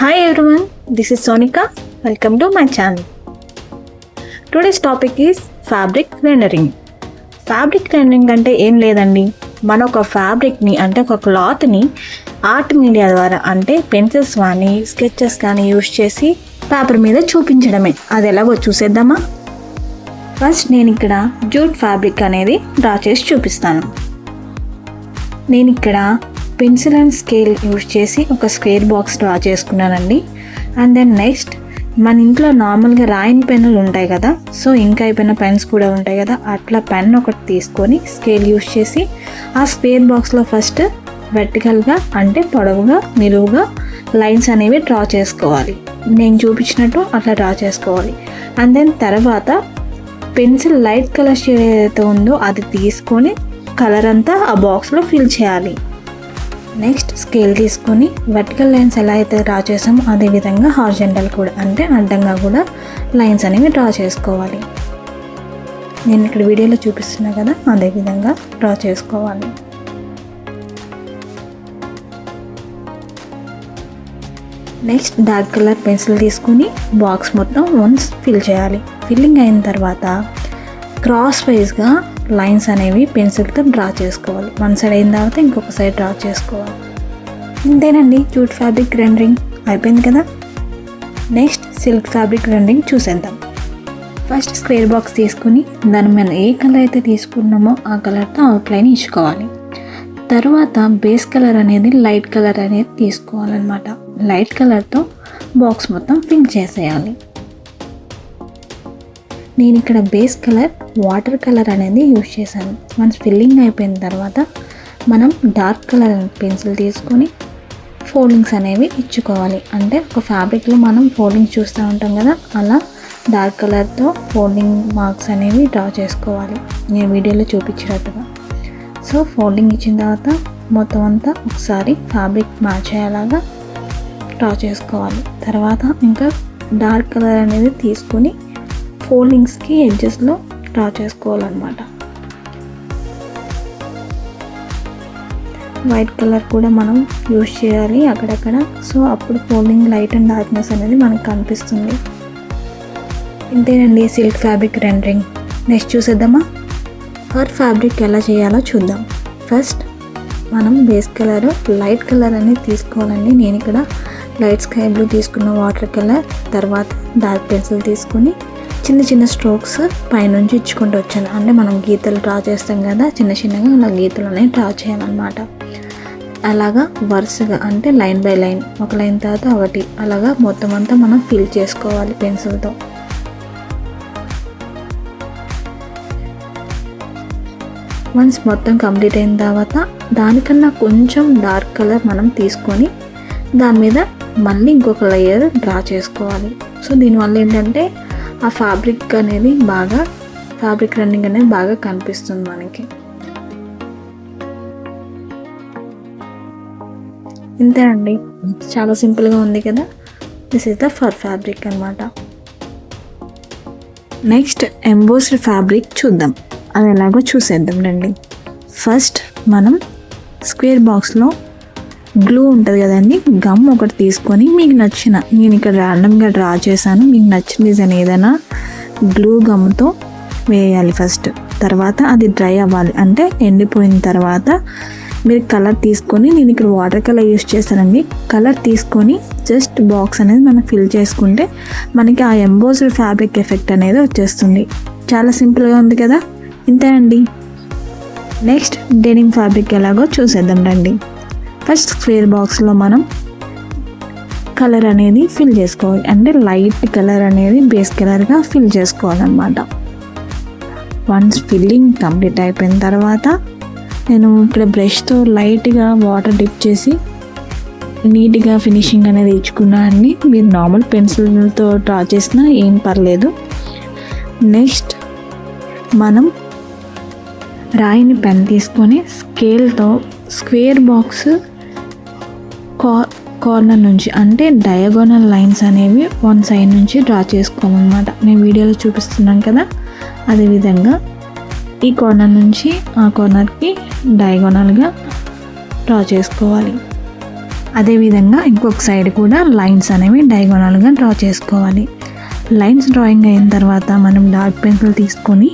Hi everyone, this is Sonika. Welcome to my channel. Today's topic is fabric rendering. Fabric rendering అంటే ఏం లేదండి, మన ఒక ఫ్యాబ్రిక్ని అంటే ఒక క్లాత్ని ఆర్ట్ మీడియా ద్వారా అంటే పెన్సిల్స్ కానీ స్కెచెస్ కానీ యూజ్ చేసి పేపర్ మీద చూపించడమే. అది ఎలాగో చూసేద్దామా? ఫస్ట్ నేను ఇక్కడ జూట్ ఫ్యాబ్రిక్ అనేది డ్రా చేసి చూపిస్తాను. నేను ఇక్కడ పెన్సిల్ అండ్ స్కేల్ యూజ్ చేసి ఒక స్క్వేర్ బాక్స్ డ్రా చేసుకున్నానండి. అండ్ దెన్ నెక్స్ట్ మన ఇంట్లో నార్మల్గా రాయిన్ పెన్నులు ఉంటాయి కదా, సో ఇంకా అయిపోయిన పెన్స్ కూడా ఉంటాయి కదా, అట్లా పెన్ ఒకటి తీసుకొని స్కేల్ యూజ్ చేసి ఆ స్క్వేర్ బాక్స్లో ఫస్ట్ వెర్టికల్గా అంటే పొడవుగా నిలువుగా లైన్స్ అనేవి డ్రా చేసుకోవాలి. నేను చూపించినట్టు అట్లా డ్రా చేసుకోవాలి. అండ్ దెన్ తర్వాత పెన్సిల్ లైట్ కలర్ షేడ్ ఏదైతే ఉందో అది తీసుకొని కలర్ అంతా ఆ బాక్స్లో ఫిల్ చేయాలి. నెక్స్ట్ స్కేల్ తీసుకొని వర్టికల్ లైన్స్ ఎలా అయితే డ్రా చేసామో అదేవిధంగా హారిజంటల్ కూడా అంటే అడ్డంగా కూడా లైన్స్ అనేవి డ్రా చేసుకోవాలి. నేను ఇక్కడ వీడియోలో చూపిస్తున్నా కదా, అదేవిధంగా డ్రా చేసుకోవాలి. నెక్స్ట్ డార్క్ కలర్ పెన్సిల్ తీసుకుని బాక్స్ మొత్తం వన్స్ ఫిల్ చేయాలి. ఫిల్లింగ్ అయిన తర్వాత క్రాస్ వైజ్గా లైన్స్ అనేవి పెన్సిల్తో డ్రా చేసుకోవాలి. వన్ సైడ్ అయిన తర్వాత ఇంకొక సైడ్ డ్రా చేసుకోవాలి. ఇంతేనండి, జూట్ ఫ్యాబ్రిక్ రెండరింగ్ అయిపోయింది కదా. నెక్స్ట్ సిల్క్ ఫ్యాబ్రిక్ రెండరింగ్ చూసేద్దాం. ఫస్ట్ స్క్వేర్ బాక్స్ తీసుకుని దాని మీద ఏ కలర్ అయితే తీసుకున్నామో ఆ కలర్తో అవుట్లైన్ ఇచ్చుకోవాలి. తర్వాత బేస్ కలర్ అనేది లైట్ కలర్ అనేది తీసుకోవాలన్నమాట. లైట్ కలర్తో బాక్స్ మొత్తం ఫిల్ చేసేయాలి. నేను ఇక్కడ బేస్ కలర్ వాటర్ కలర్ అనేది యూజ్ చేశాను. వన్స్ ఫిల్లింగ్ అయిపోయిన తర్వాత మనం డార్క్ కలర్ పెన్సిల్ తీసుకొని ఫోల్డింగ్స్ అనేవి ఇచ్చుకోవాలి. అంటే ఒక ఫ్యాబ్రిక్లో మనం ఫోల్డింగ్స్ చూస్తూ ఉంటాం కదా, అలా డార్క్ కలర్తో ఫోల్డింగ్ మార్క్స్ అనేవి డ్రా చేసుకోవాలి నేను వీడియోలో చూపించినట్టుగా. సో ఫోల్డింగ్ ఇచ్చిన తర్వాత మొత్తం అంతా ఒకసారి ఫ్యాబ్రిక్ మ్యాచ్ అయ్యేలాగా డ్రా చేసుకోవాలి. తర్వాత ఇంకా డార్క్ కలర్ అనేది తీసుకొని ఫోల్డింగ్స్కి ఎడ్జెస్లో డ్రా చేసుకోవాలన్నమాట. వైట్ కలర్ కూడా మనం యూజ్ చేయాలి అక్కడక్కడ. సో అప్పుడు ఫోల్డింగ్ లైట్ అండ్ డార్క్నెస్ అనేది మనకు కనిపిస్తుంది. ఇంతేనండి సిల్క్ ఫ్యాబ్రిక్ రెండరింగ్. నెక్స్ట్ చూసేద్దామా? ఫర్ ఫ్యాబ్రిక్ ఎలా చేయాలో చూద్దాం. ఫస్ట్ మనం బేస్ కలర్ లైట్ కలర్ అనేది తీసుకోవాలండి. నేను ఇక్కడ లైట్ స్కై బ్లూ తీసుకున్న వాటర్ కలర్, తర్వాత డార్క్ పెన్సిల్ తీసుకుని చిన్న చిన్న స్ట్రోక్స్ పైనుంచి ఇచ్చుకుంటూ వచ్చాను. అంటే మనం గీతలు డ్రా చేస్తాం కదా, చిన్న చిన్నగా అలా గీతలు అనేవి డ్రా చేయాలన్నమాట. అలాగా వరుసగా అంటే లైన్ బై లైన్, ఒక లైన్ తర్వాత ఒకటి, అలాగా మొత్తం అంతా మనం ఫిల్ చేసుకోవాలి పెన్సిల్తో. వన్స్ మొత్తం కంప్లీట్ అయిన తర్వాత దానికన్నా కొంచెం డార్క్ కలర్ మనం తీసుకొని దాని మీద మళ్ళీ ఇంకొక లేయర్ డ్రా చేసుకోవాలి. సో దీనివల్ల ఏంటంటే ఆ ఫ్యాబ్రిక్ రెండింగ్ అనేది బాగా కనిపిస్తుంది మనకి. ఇంతేనండి, చాలా సింపుల్గా ఉంది కదా. This is the for fabric అన్నమాట. నెక్స్ట్ ఎంబోస్డ్ ఫ్యాబ్రిక్ చూద్దాం. అది ఎలాగో చూసేద్దాం రండి. ఫస్ట్ మనం స్క్వేర్ బాక్స్లో గ్లూ ఉంటుంది కదండి, గమ్ ఒకటి తీసుకొని మీకు నచ్చిన, నేను ఇక్కడ ర్యాండమ్గా డ్రా చేశాను, మీకు నచ్చిన డిజైన్ ఏదైనా గ్లూ గమ్తో వేయాలి ఫస్ట్. తర్వాత అది డ్రై అవ్వాలి, అంటే ఎండిపోయిన తర్వాత మీరు కలర్ తీసుకొని, నేను ఇక్కడ వాటర్ కలర్ యూస్ చేశానండి, కలర్ తీసుకొని జస్ట్ బాక్స్ అనేది మనం ఫిల్ చేసుకుంటే మనకి ఆ ఎంబోస్డ్ ఫ్యాబ్రిక్ ఎఫెక్ట్ అనేది వచ్చేస్తుంది. చాలా సింపుల్గా ఉంది కదా. ఇంతేనండి. నెక్స్ట్ డెనిమ్ ఫ్యాబ్రిక్ ఎలాగో చూసేద్దాం రండి. ఫస్ట్ స్క్వేర్ బాక్స్లో మనం కలర్ అనేది ఫిల్ చేసుకోవాలి. అంటే లైట్ కలర్ అనేది బేస్ కలర్గా ఫిల్ చేసుకోవాలన్నమాట. వన్స్ ఫిల్లింగ్ కంప్లీట్ అయిపోయిన తర్వాత నేను ఇక్కడ బ్రష్తో లైట్గా వాటర్ డిప్ చేసి నీట్గా ఫినిషింగ్ అనేది ఇచ్చుకున్నా అండి. మీరు నార్మల్ పెన్సిల్తో డ్రా చేసినా ఏం పర్లేదు. నెక్స్ట్ మనం రాయిని పెన్ తీసుకొని స్కేల్తో స్క్వేర్ బాక్స్ కార్నర్ నుంచి అంటే డయాగోనల్ లైన్స్ అనేవి వన్ సైడ్ నుంచి డ్రా చేసుకోవాలన్నమాట. నేను వీడియోలో చూపిస్తున్నాను కదా, అదేవిధంగా ఈ కార్నర్ నుంచి ఆ కార్నర్కి డయాగోనల్గా డ్రా చేసుకోవాలి. అదేవిధంగా ఇంకొక సైడ్ కూడా లైన్స్ అనేవి డయాగోనల్గా డ్రా చేసుకోవాలి. లైన్స్ డ్రాయింగ్ అయిన తర్వాత మనం డార్క్ పెన్సిల్ తీసుకొని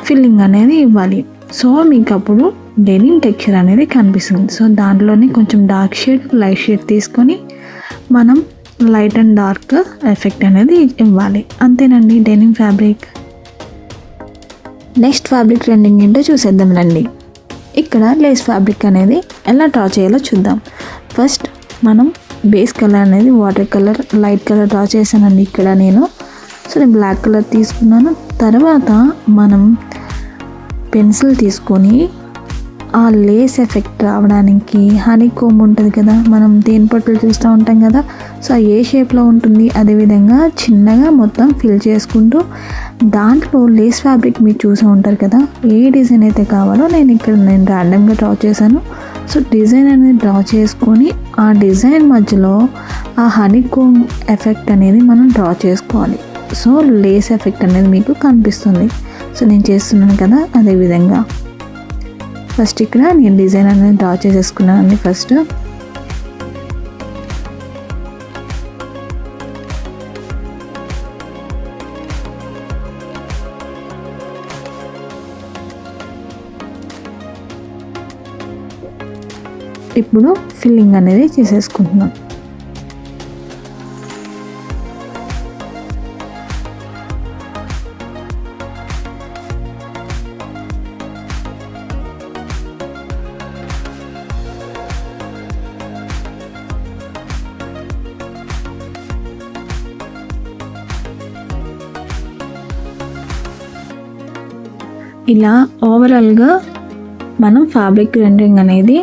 ఫిల్లింగ్ అనేది ఇవ్వాలి. సో మీకు అప్పుడు డెనిమ్ టెక్స్చర్ అనేది కనిపిస్తుంది. సో దాంట్లోనే కొంచెం డార్క్ షేడ్, లైట్ షేడ్ తీసుకొని మనం లైట్ అండ్ డార్క్ ఎఫెక్ట్ అనేది ఇవ్వాలి. అంతేనండి denim fabric. Next fabric trending ఏంటో చూసేద్దాం రండి. ఇక్కడ లేస్ ఫ్యాబ్రిక్ అనేది ఎలా డ్రా చేయాలో చూద్దాం. ఫస్ట్ మనం బేస్ కలర్ అనేది water colour, light colour draw చేశానండి ఇక్కడ నేను. సో నేను బ్లాక్ కలర్ తీసుకున్నాను. తర్వాత మనం పెన్సిల్ తీసుకొని ఆ లేస్ ఎఫెక్ట్ రావడానికి హనీ కోమ్ ఉంటుంది కదా, మనం తేనె పట్టులు చూస్తూ ఉంటాం కదా, సో ఏ షేప్లో ఉంటుంది అదేవిధంగా చిన్నగా మొత్తం ఫిల్ చేసుకుంటూ దాంట్లో లేస్ ఫ్యాబ్రిక్ మీరు చూసి ఉంటారు కదా, ఏ డిజైన్ అయితే కావాలో నేను ర్యాండమ్గా డ్రా చేశాను. సో డిజైన్ అనేది డ్రా చేసుకొని ఆ డిజైన్ మధ్యలో ఆ హనీ కోమ్ ఎఫెక్ట్ అనేది మనం డ్రా చేసుకోవాలి. సో లేస్ ఎఫెక్ట్ అనేది మీకు కనిపిస్తుంది. సో నేను చేస్తున్నాను కదా అదేవిధంగా ఫస్ట్ ఇక్కడ నేను డిజైన్ అనేది డ్రా చేసేసుకున్నానండి. ఫస్ట్ ఇప్పుడు ఫిల్లింగ్ అనేది చేసేసుకుంటున్నాం. ఇలా ఓవరాల్గా మనం ఫ్యాబ్రిక్ రెండరింగ్ అనేది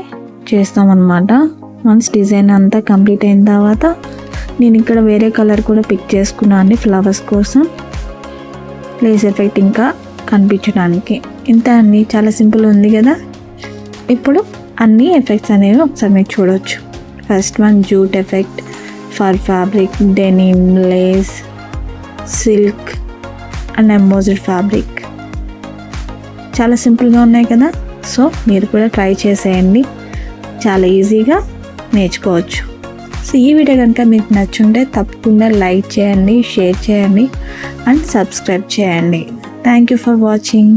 చేస్తామన్నమాట. వన్స్ డిజైన్ అంతా కంప్లీట్ అయిన తర్వాత నేను ఇక్కడ వేరే కలర్ కూడా పిక్ చేసుకున్నాను అండి ఫ్లవర్స్ కోసం, లేస్ ఎఫెక్ట్ ఇంకా కనిపించడానికి. ఇంత అండి, చాలా సింపుల్ ఉంది కదా. ఇప్పుడు అన్ని ఎఫెక్ట్స్ అనేవి ఒకసారి మీరు చూడవచ్చు. First one jute effect, fur fabric, denim, lace, silk and embossed fabric. చాలా సింపుల్గా ఉన్నాయి కదా. సో మీరు కూడా ట్రై చేసేయండి, చాలా ఈజీగా నేర్చుకోవచ్చు. సో ఈ వీడియో కనుక మీకు నచ్చుంటే తప్పకుండా లైక్ చేయండి, షేర్ చేయండి అండ్ సబ్స్క్రైబ్ చేయండి. Thank you for watching.